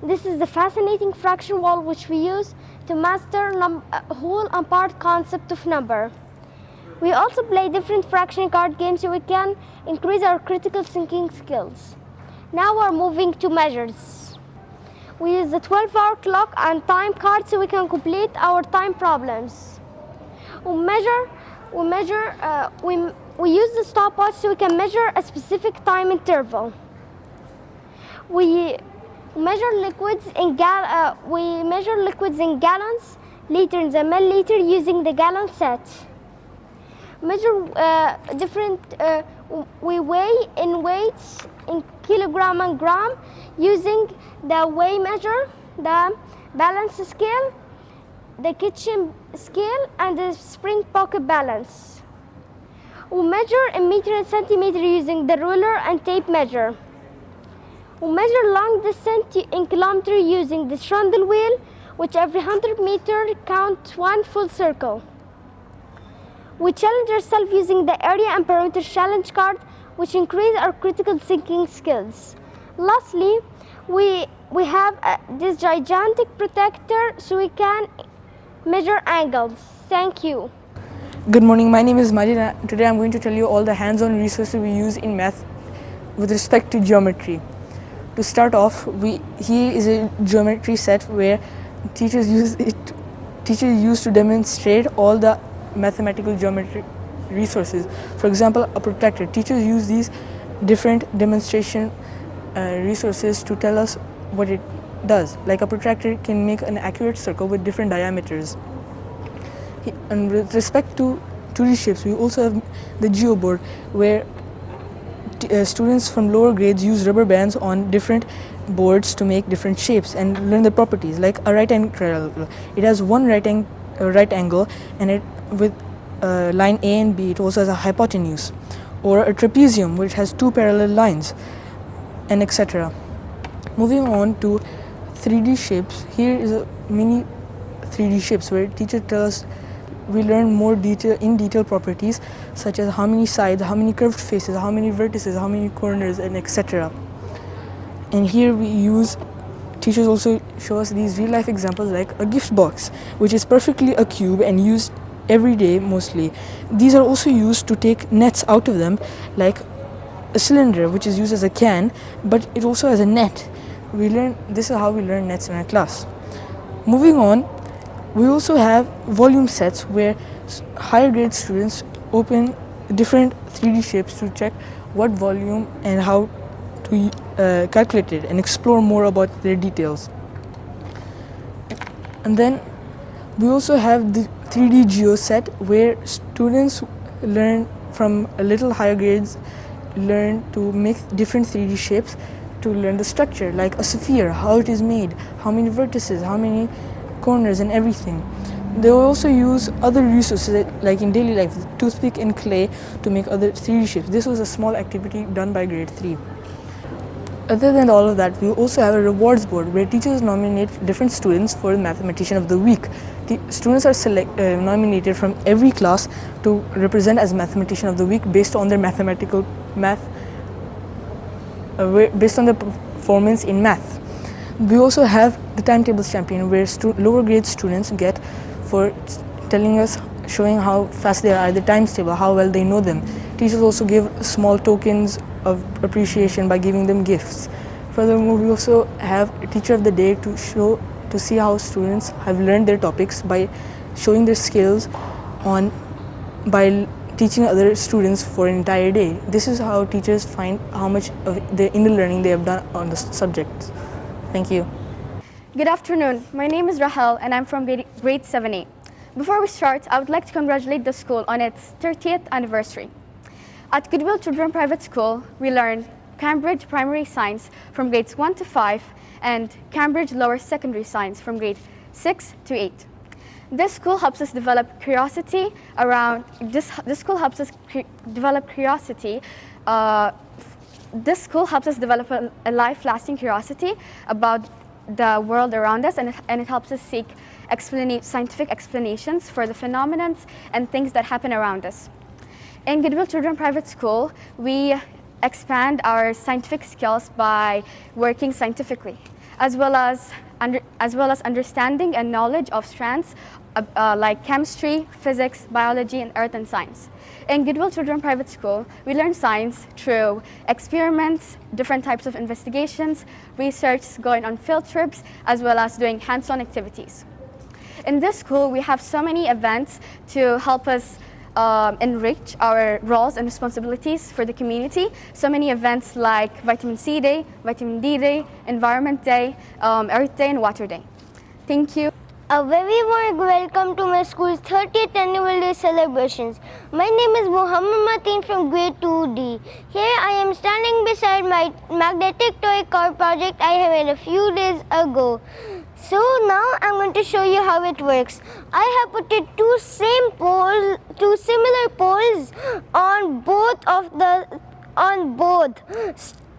This is the fascinating fraction wall which we use to master whole and part concept of number. We also play different fraction card games so we can increase our critical thinking skills. Now we're moving to measures. We use the 12-hour clock and time card so we can complete our time problems. We use the stopwatch so we can measure a specific time interval. We measure liquids in gallons, liters, and milliliter using the gallon set. We weigh in weights in kilogram and gram using the weigh measure, the balance scale, the kitchen scale, and the spring pocket balance. We measure in meter and centimeter using the ruler and tape measure. We measure long distance in kilometer using the trundle wheel, which every 100 meters counts one full circle. We challenge ourselves using the area and perimeter challenge card, which increase our critical thinking skills. Lastly, we have this gigantic protector so we can measure angles. Thank you. Good morning, my name is Majid. Today I'm going to tell you all the hands-on resources we use in math with respect to geometry. To start off, here is a geometry set where teachers use to demonstrate all the mathematical geometry resources. For example, a protractor. Teachers use these different demonstration resources to tell us what it does. Like a protractor can make an accurate circle with different diameters. And with respect to 2D shapes, we also have the geoboard, where students from lower grades use rubber bands on different boards to make different shapes and learn the properties. Like a right angle, it has one right angle, and it with line A and B, it also has a hypotenuse. Or a trapezium, which has two parallel lines, and etc. Moving on to 3D shapes, here is a mini 3D shapes where teachers tell us we learn more in detail properties such as how many sides, how many curved faces, how many vertices, how many corners, and etc. And here teachers also show us these real life examples like a gift box, which is perfectly a cube and used every day mostly. These are also used to take nets out of them, like a cylinder which is used as a can, but it also has a net. This is how we learn nets in our class. Moving on, we also have volume sets where higher grade students open different 3D shapes to check what volume and how to calculate it and explore more about their details. And then we also have the 3D geo set where students learn from a little higher grades, learn to make different 3D shapes to learn the structure, like a sphere, how it is made, how many vertices, how many corners, and everything. They will also use other resources like in daily life, toothpick and clay, to make other 3D shapes. This was a small activity done by grade 3. Other than all of that, we also have a rewards board where teachers nominate different students for the Mathematician of the Week. The students are nominated from every class to represent as Mathematician of the Week based on their based on their performance in math. We also have the timetables champion, where lower grade students get for showing how fast they are at the times table, how well they know them. Teachers also give small tokens of appreciation by giving them gifts. Furthermore, we also have a teacher of the day to see how students have learned their topics by showing their skills by teaching other students for an entire day. This is how teachers find how much of the inner learning they have done on the subjects. Thank you. Good afternoon. My name is Rahel and I'm from grade 7A. Before we start, I would like to congratulate the school on its 30th anniversary. At Goodwill Children Private School, we learn Cambridge Primary Science from grades 1 to 5 and Cambridge Lower Secondary Science from grade 6 to 8. This school helps us develop curiosity around this school helps us develop curiosity. This school helps us develop a life-lasting curiosity about the world around us, and it helps us seek scientific explanations for the phenomena and things that happen around us. In Goodwill Children Private School, we expand our scientific skills by working scientifically, as well as understanding and knowledge of strands like chemistry, physics, biology, and earth and science. In Goodwill Children Private School, we learn science through experiments, different types of investigations, research, going on field trips, as well as doing hands-on activities. In this school, we have so many events to help us enrich our roles and responsibilities for the community. So many events like Vitamin C Day, Vitamin D Day, Environment Day, Earth Day, and Water Day. Thank you. A very warm welcome to my school's 30th annual day celebrations. My name is Muhammad Mateen from grade 2D. Here I am standing beside my magnetic toy car project I have made a few days ago. So now I'm going to show you how it works. I have put two similar poles on both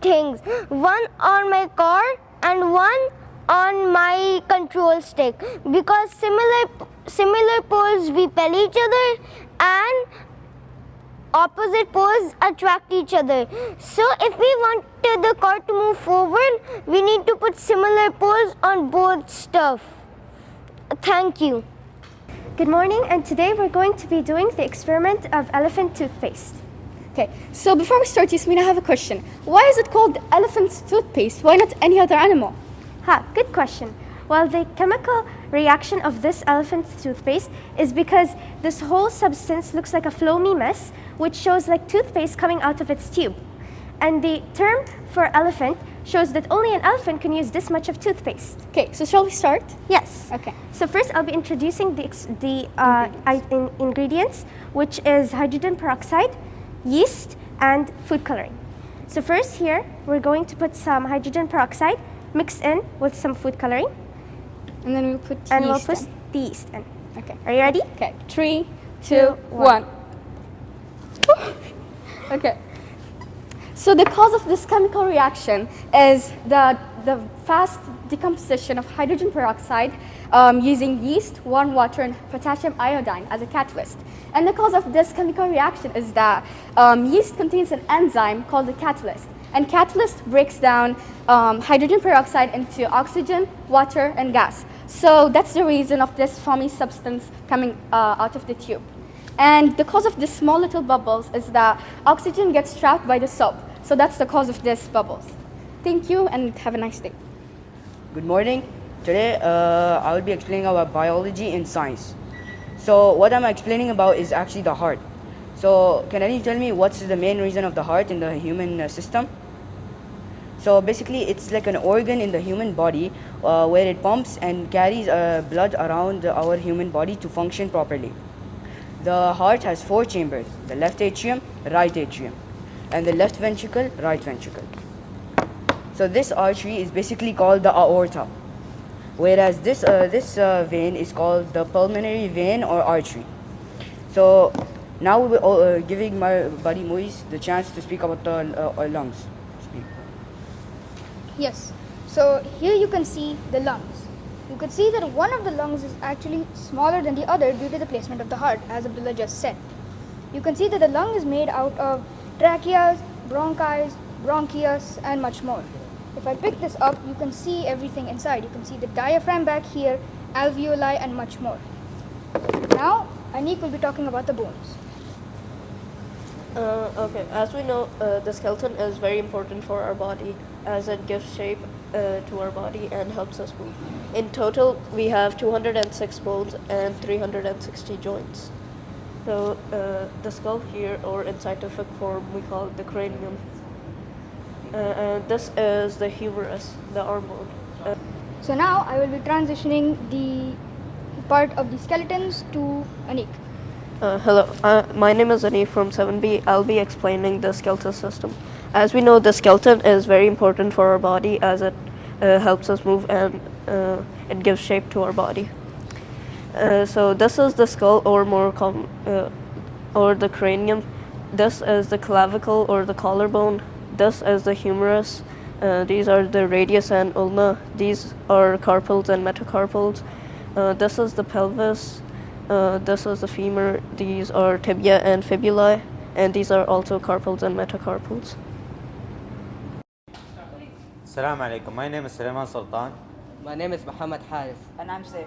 things. One on my car and one on my control stick, because similar poles repel each other and opposite poles attract each other. So if we want the car to move forward, we need to put similar poles on both stuff. Thank you. Good morning, and today we're going to be doing the experiment of elephant toothpaste. Okay, so before we start, Yasmin, I have a question. Why is it called elephant's toothpaste? Why not any other animal? Good question. Well, the chemical reaction of this elephant's toothpaste is because this whole substance looks like a foamy mess, which shows like toothpaste coming out of its tube. And the term for elephant shows that only an elephant can use this much of toothpaste. Okay, so shall we start? Yes. Okay. So first I'll be introducing the ingredients, which is hydrogen peroxide, yeast, and food coloring. So first here, we're going to put some hydrogen peroxide mixed in with some food coloring. And then we'll put the yeast in. Okay. Are you ready? Okay. 3, 2, 1. Okay. So the cause of this chemical reaction is the fast decomposition of hydrogen peroxide using yeast, warm water, and potassium iodine as a catalyst. And the cause of this chemical reaction is that yeast contains an enzyme called the catalyst. And catalyst breaks down hydrogen peroxide into oxygen, water, and gas. So that's the reason of this foamy substance coming out of the tube. And the cause of these small little bubbles is that oxygen gets trapped by the soap. So that's the cause of these bubbles. Thank you, and have a nice day. Good morning. Today I will be explaining about biology and science. So what I'm explaining about is actually the heart. So can anyone tell me what's the main reason of the heart in the human system? So basically it's like an organ in the human body where it pumps and carries blood around our human body to function properly. The heart has 4 chambers: the left atrium, right atrium, and the left ventricle, right ventricle. So this artery is basically called the aorta, whereas this vein is called the pulmonary vein or artery. So now we will giving my buddy Moise the chance to speak about the lungs. Speak. Yes, so here you can see the lungs. You can see that one of the lungs is actually smaller than the other due to the placement of the heart, as Abdullah just said. You can see that the lung is made out of tracheas, bronchi, bronchus, and much more. If I pick this up, you can see everything inside. You can see the diaphragm back here, alveoli, and much more. Now, Anik will be talking about the bones. Okay, as we know, the skeleton is very important for our body as it gives shape to our body and helps us move. In total, we have 206 bones and 360 joints. So the skull here, or in scientific form, we call it the cranium. And this is the humerus, the arm bone. So now I will be transitioning the part of the skeletons to Anik. Hello, my name is Ani from 7B. I'll be explaining the skeletal system. As we know, the skeleton is very important for our body as it helps us move and it gives shape to our body. So this is the skull, or more common, or the cranium. This is the clavicle or the collarbone. This is the humerus. These are the radius and ulna. These are carpals and metacarpals. This is the pelvis. This is the femur. These are tibia and fibulae. And these are also carpals and metacarpals. Assalamu alaikum. My name is Sulaiman Sultan. My name is Muhammad Haris. And I'm Saif.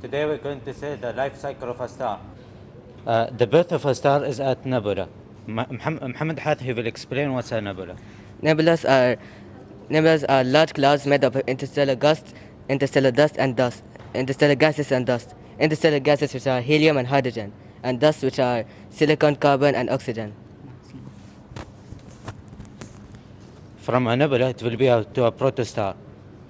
Today we're going to say the life cycle of a star. The birth of a star is at nebula. Muhammad Hath, he will explain what's a nebula. Nebulas are large clouds made of interstellar dust, interstellar gases and dust. Interstellar gases which are helium and hydrogen, and dust which are silicon, carbon and oxygen. From a nebula, it will be to a protostar.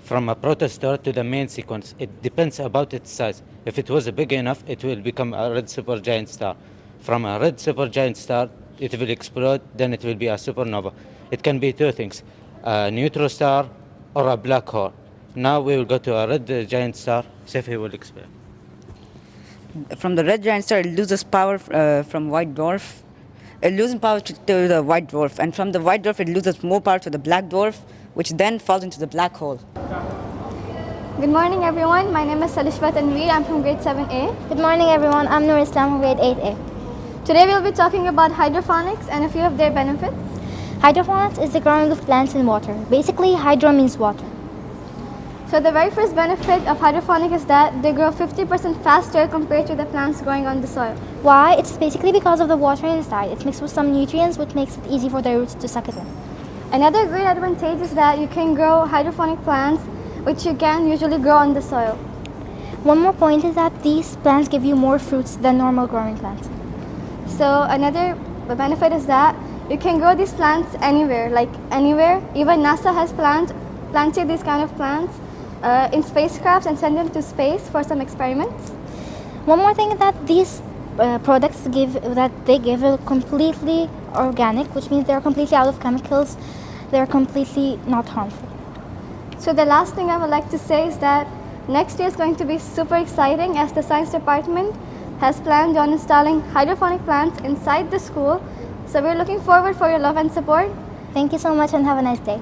From a protostar to the main sequence, it depends about its size. If it was big enough, it will become a red supergiant star. From a red supergiant star, it will explode, then it will be a supernova. It can be two things, a neutron star or a black hole. Now we will go to a red giant star. Sefi will explain. From the red giant star, it loses power from white dwarf. It loses power to the white dwarf, and from the white dwarf, it loses more power to the black dwarf, which then falls into the black hole. Good morning, everyone. My name is Salishbat Anveer. I'm from grade 7A. Good morning, everyone. I'm Nur Islam from grade 8A. Today we'll be talking about hydroponics and a few of their benefits. Hydroponics is the growing of plants in water. Basically, hydro means water. So the very first benefit of hydroponic is that they grow 50% faster compared to the plants growing on the soil. Why? It's basically because of the water inside. It's mixed with some nutrients, which makes it easy for the roots to suck it in. Another great advantage is that you can grow hydroponic plants, which you can usually grow on the soil. One more point is that these plants give you more fruits than normal growing plants. So another benefit is that you can grow these plants anywhere, like anywhere. Even NASA has planted these kind of plants in spacecrafts and send them to space for some experiments. One more thing is that these products give are completely organic, which means they're completely out of chemicals. They're completely not harmful. So the last thing I would like to say is that next year is going to be super exciting as the science department has planned on installing hydroponic plants inside the school. So we're looking forward for your love and support. Thank you so much and have a nice day.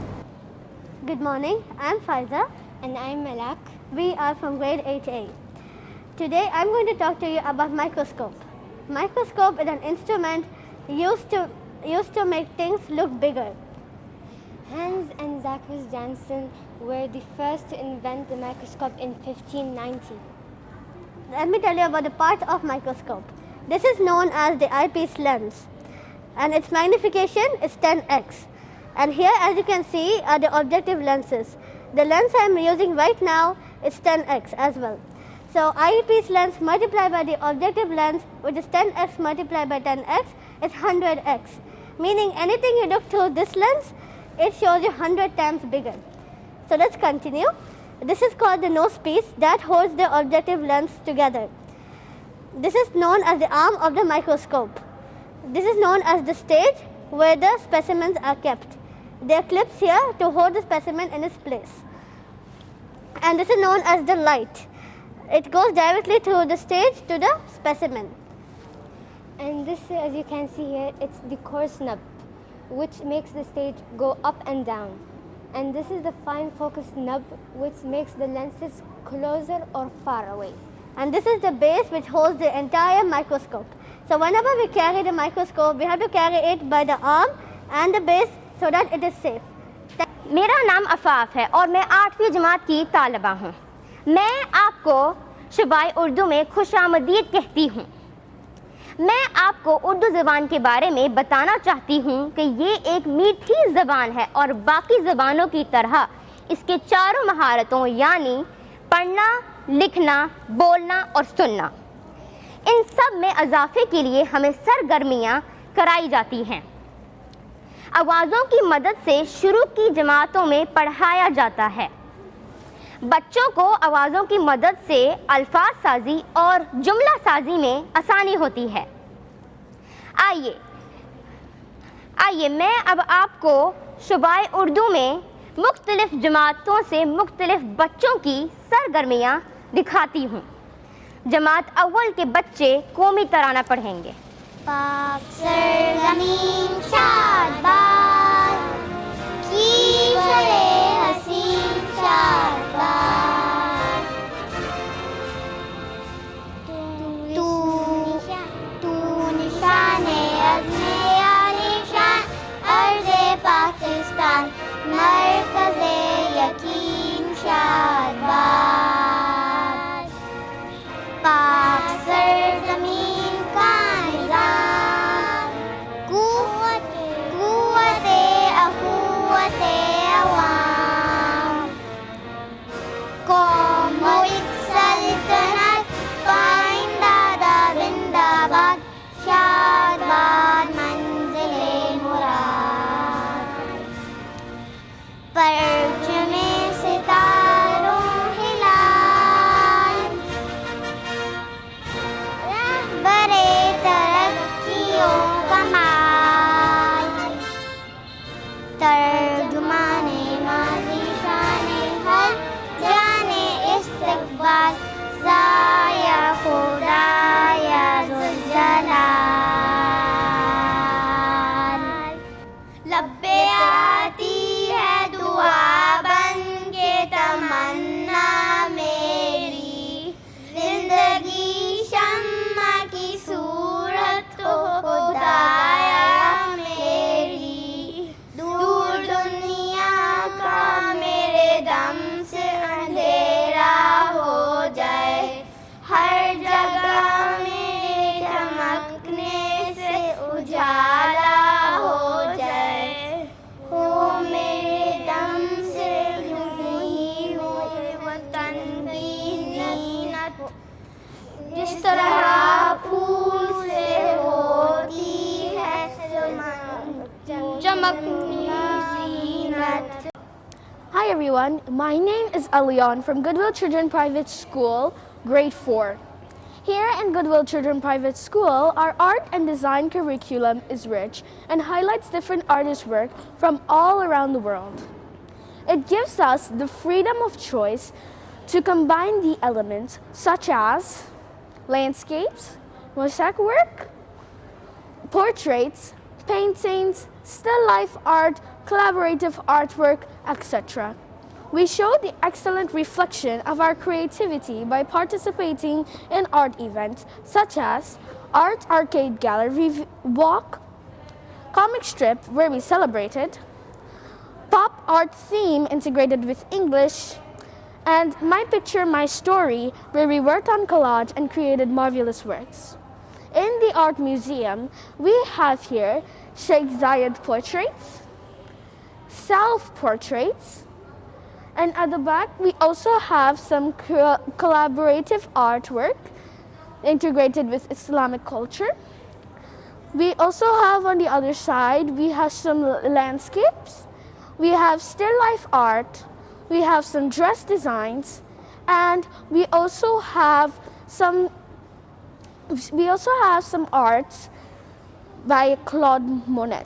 Good morning, I'm Faiza. And I'm Malak. We are from grade 8A. Today I'm going to talk to you about microscope. Microscope is an instrument used to make things look bigger. Hans and Zachary Janssen were the first to invent the microscope in 1590. Let me tell you about the part of microscope. This is known as the eyepiece lens, and its magnification is 10x. And here, as you can see, are the objective lenses. The lens I am using right now is 10x as well. So eyepiece lens multiplied by the objective lens, which is 10x multiplied by 10x, is 100x. Meaning anything you look through this lens, it shows you 100 times bigger. So let's continue. This is called the nose piece that holds the objective lens together. This is known as the arm of the microscope. This is known as the stage where the specimens are kept. There are clips here to hold the specimen in its place. And this is known as the light. It goes directly through the stage to the specimen. And this, as you can see here, it's the core snub, which makes the stage go up and down. And this is the fine focus nub, which makes the lenses closer or far away. And this is the base which holds the entire microscope. So whenever we carry the microscope, we have to carry it by the arm and the base so that it is safe. मेरा नाम अफाफ है और मैं 8वीं जमात की तालिबा हूँ। मैं आपको शुबाई उर्दू में खुशामदीद कहती हूँ। मैं आपको उर्दू ज़बान के बारे में बताना चाहती हूँ कि ये एक मीठी ज़बान है और बाकी ज़बानों की तरह इसके चारों महारतों यानी पढ़ना, लिखना, बोलना और सुनना, इन सब में इजाफे के लिए हमें सरगर्मियाँ कराई जाती हैं। आवाज़ों की मदद से शुरू की जमातों में पढ़ाया जाता है। बच्चों को आवाज़ों की मदद से अल्फाज साजी और जुमला साजी में आसानी होती है। आइए मैं अब आपको शुबाए उर्दू में मुख्तलिफ जमातों से मुख्तलिफ बच्चों की सरगर्मियाँ दिखाती हूँ। जमात अव्वल के बच्चे कौमी तराना पढ़ेंगे। पाक सरज़मीं शाद बाद की फरे Hi everyone, my name is Alion from Goodwill Children Private School, grade 4. Here in Goodwill Children Private School, our art and design curriculum is rich and highlights different artists' work from all around the world. It gives us the freedom of choice to combine the elements such as landscapes, mosaic work, portraits, paintings, still life art, collaborative artwork, etc. We show the excellent reflection of our creativity by participating in art events such as Art Arcade Gallery Walk, Comic Strip where we celebrated, Pop Art Theme integrated with English, and My Picture, My Story where we worked on collage and created marvelous works. In the Art Museum, we have here Sheikh Zayed portraits, self-portraits, and at the back we also have some collaborative artwork integrated with Islamic culture. We also have on the other side, we have some landscapes, we have still life art, we have some dress designs, and we also have some arts by Claude Monet.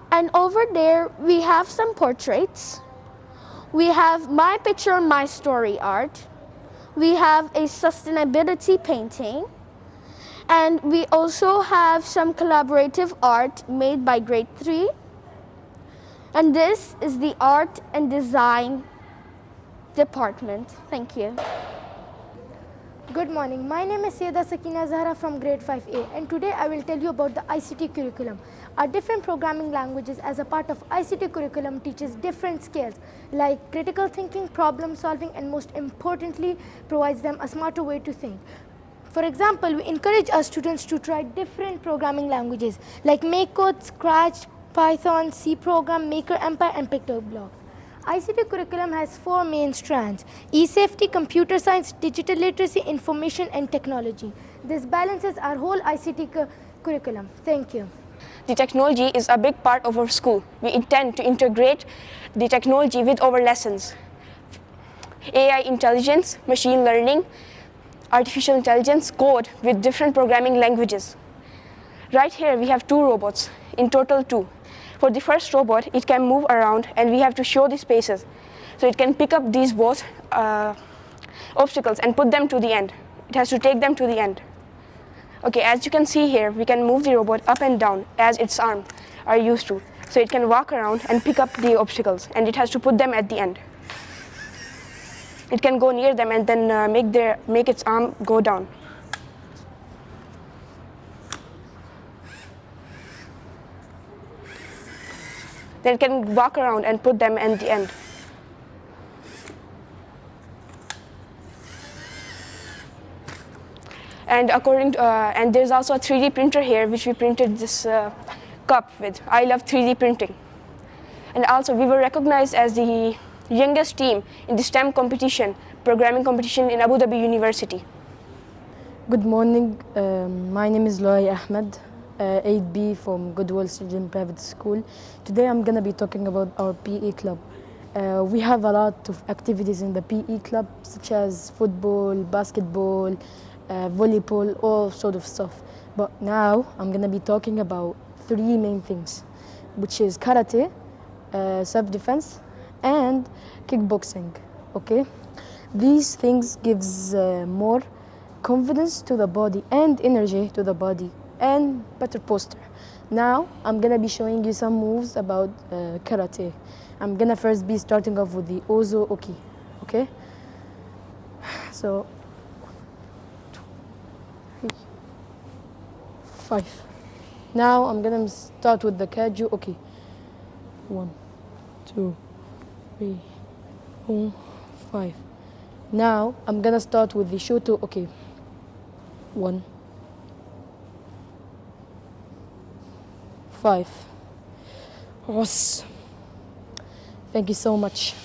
And over there we have some portraits. We have My Picture, My Story art. We have a sustainability painting. And we also have some collaborative art made by grade 3. And this is the art and design department. Thank you. Good morning. My name is Sayyida Sakina Zahra from grade 5A, and today I will tell you about the ICT curriculum. Our different programming languages as a part of ICT curriculum teaches different skills like critical thinking, problem solving, and most importantly provides them a smarter way to think. For example, we encourage our students to try different programming languages like MakeCode, Scratch, Python, C Program, Maker Empire, and PictoBlocks. ICT curriculum has 4 main strands: e-safety, computer science, digital literacy, information and technology. This balances our whole ICT curriculum. Thank you. The technology is a big part of our school. We intend to integrate the technology with our lessons. AI intelligence, machine learning, artificial intelligence, code with different programming languages. Right here we have 2 robots, in total 2. For the first robot, it can move around and we have to show the spaces. So it can pick up these both obstacles and put them to the end. It has to take them to the end. Okay, as you can see here, we can move the robot up and down as its arms are used to. So it can walk around and pick up the obstacles and it has to put them at the end. It can go near them and then make its arm go down. Then it can walk around and put them at the end. And there's also a 3D printer here which we printed this cup with. I love 3D printing. And also we were recognized as the youngest team in the STEM competition, programming competition in Abu Dhabi University. Good morning, my name is Loay Ahmed, 8B from Goodwill Children Private School. Today I'm going to be talking about our PE club. We have a lot of activities in the PE club, such as football, basketball, volleyball, all sort of stuff. But now I'm going to be talking about 3 main things, which is karate, self-defense, and kickboxing, okay? These things gives more confidence to the body and energy to the body and better posture. Now I'm gonna be showing you some moves about karate. I'm gonna first be starting off with the Ozo Oki, okay? So 1, 2, 3, 5. Now I'm gonna start with the Kaju Oki. 1, 2, 3, 4, 5. Now I'm gonna start with the Shoto Oki. 1, 5. Thank you so much.